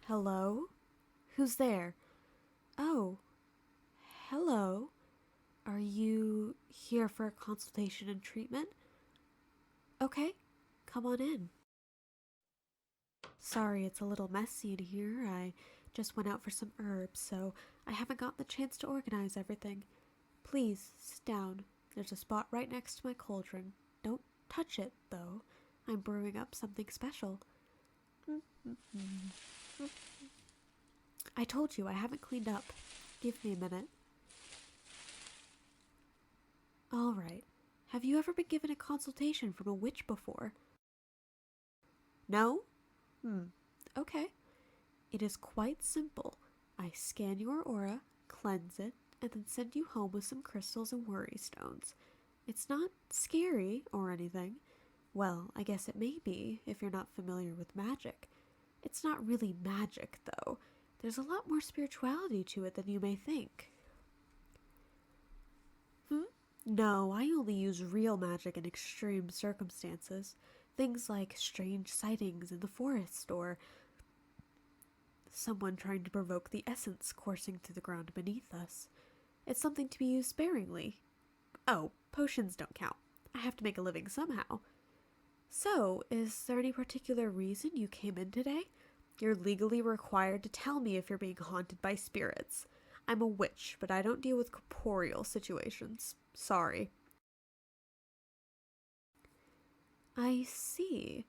Hello? Who's there? Oh, hello. Are you here for a consultation and treatment? Okay, come on in. Sorry, it's a little messy in here. I just went out for some herbs, so I haven't gotten the chance to organize everything. Please, sit down. There's a spot right next to my cauldron. Don't touch it, though. I'm brewing up something special. I told you I haven't cleaned up. Give me a minute. All right. Have you ever been given a consultation from a witch before? No? Okay. It is quite simple. I scan your aura, cleanse it, and then send you home with some crystals and worry stones. It's not scary or anything. Well, I guess it may be if you're not familiar with magic. It's not really magic, though. There's a lot more spirituality to it than you may think. No, I only use real magic in extreme circumstances. Things like strange sightings in the forest or someone trying to provoke the essence coursing through the ground beneath us. It's something to be used sparingly. Oh, potions don't count. I have to make a living somehow. So, is there any particular reason you came in today? You're legally required to tell me if you're being haunted by spirits. I'm a witch, but I don't deal with corporeal situations. Sorry. I see.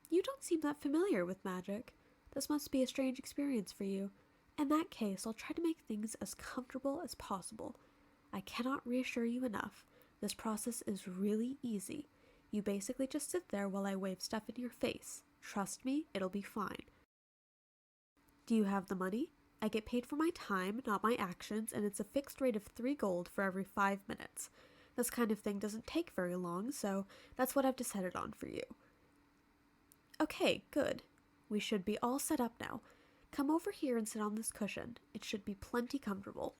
You don't seem that familiar with magic. This must be a strange experience for you. In that case, I'll try to make things as comfortable as possible. I cannot reassure you enough. This process is really easy. You basically just sit there while I wave stuff in your face. Trust me, it'll be fine. Do you have the money? I get paid for my time, not my actions, and it's a fixed rate of 3 gold for every 5 minutes. This kind of thing doesn't take very long, so that's what I've decided on for you. Okay, good. We should be all set up now. Come over here and sit on this cushion. It should be plenty comfortable.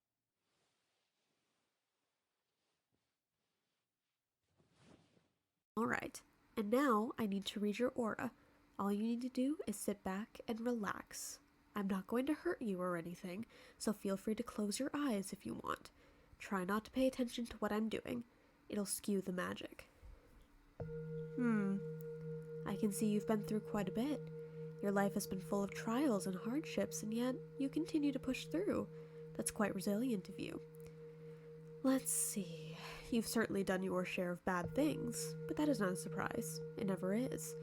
Alright, and now I need to read your aura. All you need to do is sit back and relax. I'm not going to hurt you or anything, so feel free to close your eyes if you want. Try not to pay attention to what I'm doing. It'll skew the magic. I can see you've been through quite a bit. Your life has been full of trials and hardships, and yet you continue to push through. That's quite resilient of you. Let's see. You've certainly done your share of bad things, but that is not a surprise. It never is.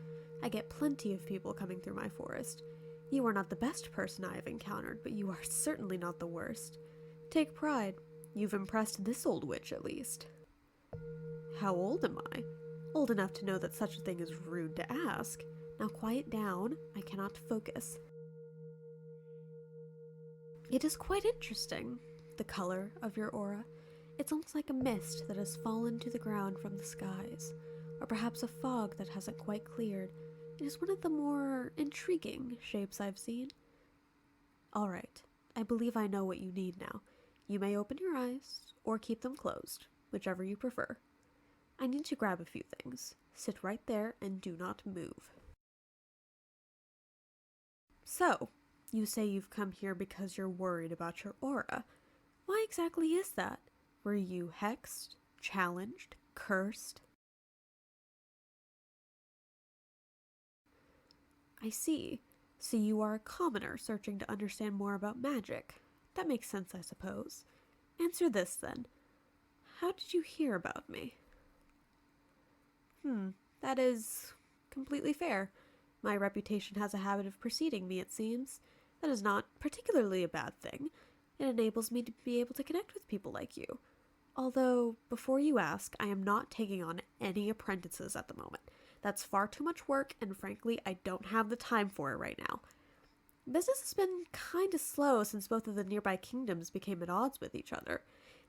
I get plenty of people coming through my forest. You are not the best person I have encountered, but you are certainly not the worst. Take pride. You've impressed this old witch, at least. How old am I? Old enough to know that such a thing is rude to ask. Now quiet down. I cannot focus. It is quite interesting, the color of your aura. It's almost like a mist that has fallen to the ground from the skies, or perhaps a fog that hasn't quite cleared. It is one of the more intriguing shapes I've seen. Alright, I believe I know what you need now. You may open your eyes, or keep them closed, whichever you prefer. I need to grab a few things. Sit right there and do not move. So, you say you've come here because you're worried about your aura. Why exactly is that? Were you hexed, challenged, cursed? I see. So you are a commoner searching to understand more about magic. That makes sense, I suppose. Answer this, then. How did you hear about me? That is completely fair. My reputation has a habit of preceding me, it seems. That is not particularly a bad thing. It enables me to be able to connect with people like you. Although, before you ask, I am not taking on any apprentices at the moment. That's far too much work, and frankly, I don't have the time for it right now. Business has been kinda slow since both of the nearby kingdoms became at odds with each other.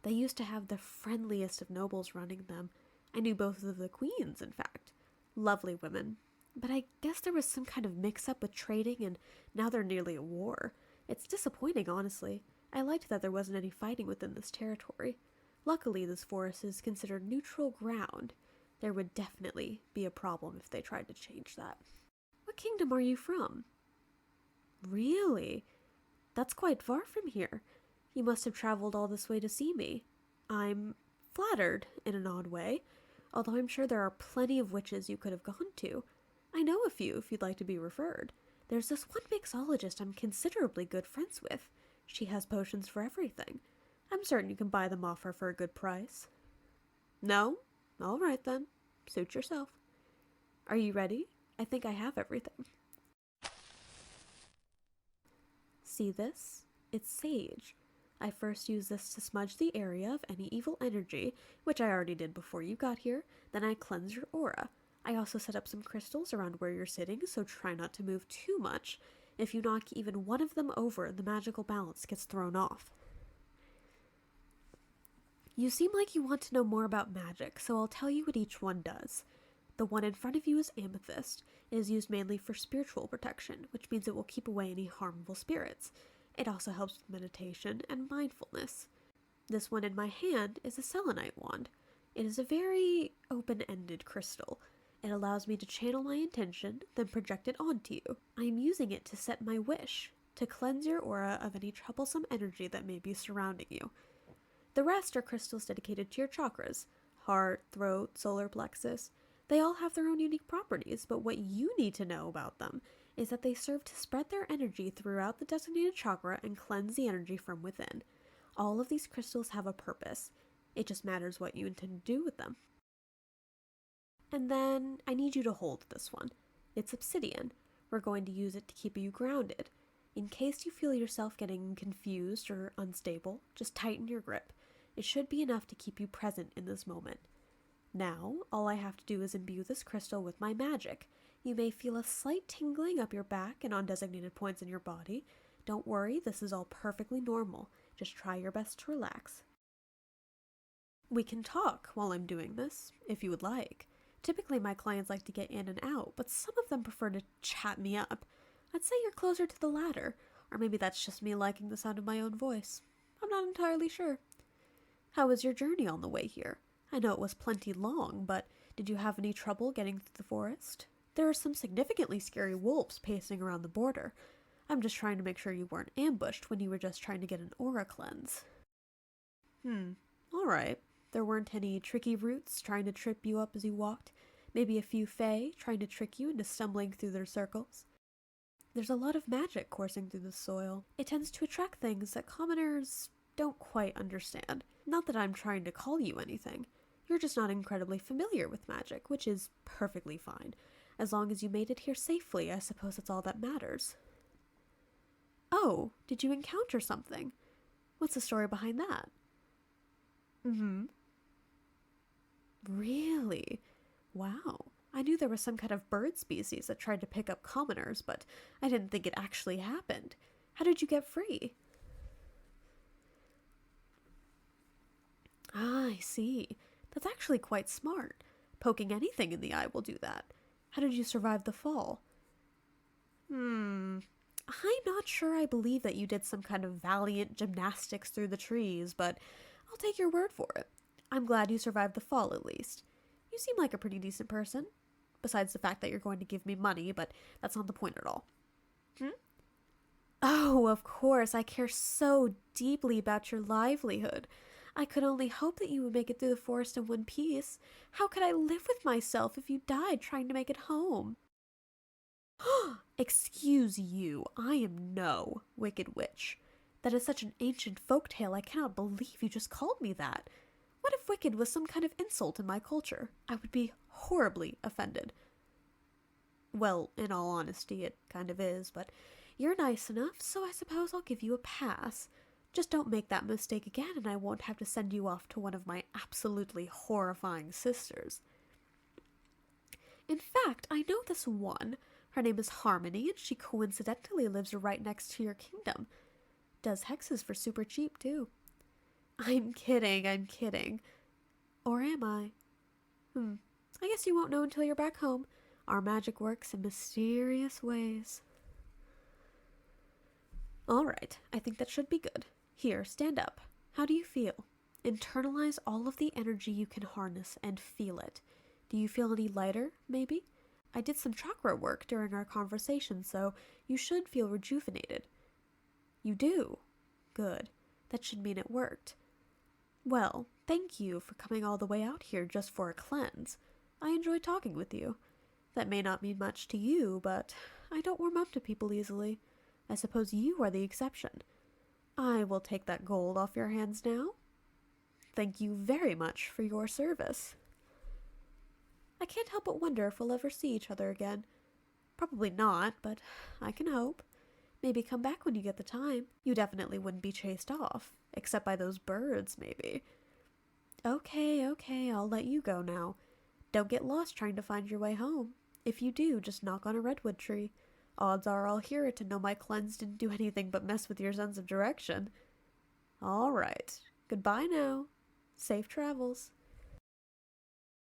They used to have the friendliest of nobles running them. I knew both of the queens, in fact. Lovely women. But I guess there was some kind of mix-up with trading, and now they're nearly at war. It's disappointing, honestly. I liked that there wasn't any fighting within this territory. Luckily, this forest is considered neutral ground. There would definitely be a problem if they tried to change that. What kingdom are you from? Really? That's quite far from here. You must have traveled all this way to see me. I'm flattered in an odd way, although I'm sure there are plenty of witches you could have gone to. I know a few if you'd like to be referred. There's this one mixologist I'm considerably good friends with. She has potions for everything. I'm certain you can buy them off her for a good price. No? All right then. Suit yourself. Are you ready? I think I have everything. See this? It's sage. I first use this to smudge the area of any evil energy, which I already did before you got here. Then I cleanse your aura. I also set up some crystals around where you're sitting, so try not to move too much. If you knock even one of them over, the magical balance gets thrown off. You seem like you want to know more about magic, so I'll tell you what each one does. The one in front of you is amethyst. It is used mainly for spiritual protection, which means it will keep away any harmful spirits. It also helps with meditation and mindfulness. This one in my hand is a selenite wand. It is a very open-ended crystal. It allows me to channel my intention, then project it onto you. I am using it to set my wish, to cleanse your aura of any troublesome energy that may be surrounding you. The rest are crystals dedicated to your chakras: heart, throat, solar plexus. They all have their own unique properties, but what you need to know about them is that they serve to spread their energy throughout the designated chakra and cleanse the energy from within. All of these crystals have a purpose. It just matters what you intend to do with them. And then I need you to hold this one. It's obsidian. We're going to use it to keep you grounded. In case you feel yourself getting confused or unstable, just tighten your grip. It should be enough to keep you present in this moment. Now, all I have to do is imbue this crystal with my magic. You may feel a slight tingling up your back and on designated points in your body. Don't worry, this is all perfectly normal. Just try your best to relax. We can talk while I'm doing this, if you would like. Typically my clients like to get in and out, but some of them prefer to chat me up. I'd say you're closer to the latter, or maybe that's just me liking the sound of my own voice. I'm not entirely sure. How was your journey on the way here? I know it was plenty long, but did you have any trouble getting through the forest? There are some significantly scary wolves pacing around the border. I'm just trying to make sure you weren't ambushed when you were just trying to get an aura cleanse. Alright. There weren't any tricky roots trying to trip you up as you walked? Maybe a few fae trying to trick you into stumbling through their circles? There's a lot of magic coursing through the soil. It tends to attract things that commoners don't quite understand. Not that I'm trying to call you anything. You're just not incredibly familiar with magic, which is perfectly fine. As long as you made it here safely, I suppose that's all that matters. Oh, did you encounter something? What's the story behind that? Really? Wow. I knew there was some kind of bird species that tried to pick up commoners, but I didn't think it actually happened. How did you get free? Ah, I see. That's actually quite smart. Poking anything in the eye will do that. How did you survive the fall? I'm not sure I believe that you did some kind of valiant gymnastics through the trees, but I'll take your word for it. I'm glad you survived the fall, at least. You seem like a pretty decent person. Besides the fact that you're going to give me money, but that's not the point at all. Oh, of course, I care so deeply about your livelihood. I could only hope that you would make it through the forest in one piece. How could I live with myself if you died trying to make it home? Excuse you, I am no wicked witch. That is such an ancient folktale, I cannot believe you just called me that. What if wicked was some kind of insult in my culture? I would be horribly offended. Well, in all honesty, it kind of is, but you're nice enough, so I suppose I'll give you a pass. Just don't make that mistake again, and I won't have to send you off to one of my absolutely horrifying sisters. In fact, I know this one. Her name is Harmony, and she coincidentally lives right next to your kingdom. Does hexes for super cheap, too. I'm kidding. Or am I? I guess you won't know until you're back home. Our magic works in mysterious ways. Alright, I think that should be good. Here, stand up. How do you feel? Internalize all of the energy you can harness and feel it. Do you feel any lighter, maybe? I did some chakra work during our conversation, so you should feel rejuvenated. You do? Good. That should mean it worked. Well, thank you for coming all the way out here just for a cleanse. I enjoyed talking with you. That may not mean much to you, but I don't warm up to people easily. I suppose you are the exception. I will take that gold off your hands now. Thank you very much for your service. I can't help but wonder if we'll ever see each other again. Probably not, but I can hope. Maybe come back when you get the time. You definitely wouldn't be chased off, except by those birds, maybe. Okay, I'll let you go now. Don't get lost trying to find your way home. If you do, just knock on a redwood tree. Odds are I'll hear it and know my cleanse didn't do anything but mess with your sense of direction. All right. Goodbye now. Safe travels.